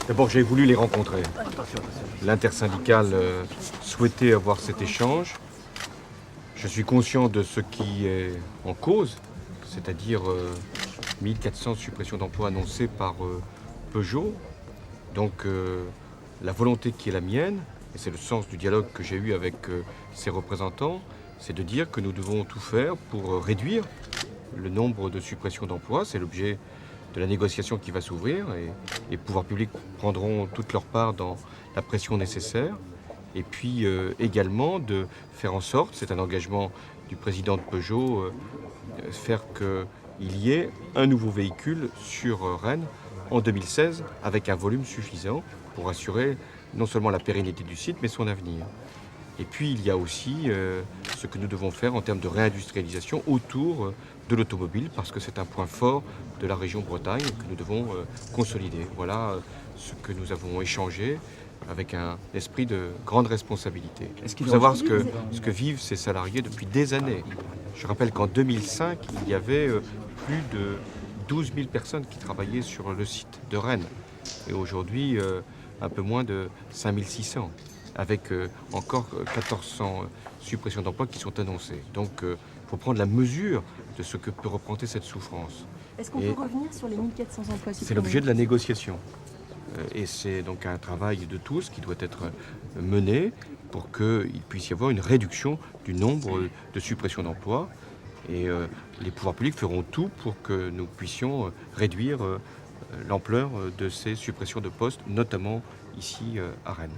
D'abord, j'ai voulu les rencontrer. L'intersyndicale souhaitait avoir cet échange. Je suis conscient de ce qui est en cause, c'est-à-dire 1400 suppressions d'emplois annoncées par Peugeot. Donc la volonté qui est la mienne, et c'est le sens du dialogue que j'ai eu avec ses représentants, c'est de dire que nous devons tout faire pour réduire le nombre de suppressions d'emplois. C'est l'objet de la négociation qui va s'ouvrir et les pouvoirs publics prendront toute leur part dans la pression nécessaire. Et puis également de faire en sorte, c'est un engagement du président de Peugeot, faire qu'il y ait un nouveau véhicule sur Rennes en 2016 avec un volume suffisant pour assurer non seulement la pérennité du site mais son avenir. Et puis il y a aussi ce que nous devons faire en termes de réindustrialisation autour de l'automobile parce que c'est un point fort de la région Bretagne que nous devons consolider. Voilà ce que nous avons échangé avec un esprit de grande responsabilité. Il faut savoir ce que vivent ces salariés depuis des années. Je rappelle qu'en 2005, il y avait plus de 12 000 personnes qui travaillaient sur le site de Rennes. Et aujourd'hui, un peu moins de 5 600, avec encore 1400 suppressions d'emplois qui sont annoncées. Donc il faut prendre la mesure de ce que peut représenter cette souffrance. Est-ce qu'on peut revenir sur les 1400 emplois supplémentaires ? C'est l'objet de la négociation. Et c'est donc un travail de tous qui doit être mené pour qu'il puisse y avoir une réduction du nombre de suppressions d'emplois. Et les pouvoirs publics feront tout pour que nous puissions réduire l'ampleur de ces suppressions de postes, notamment ici à Rennes.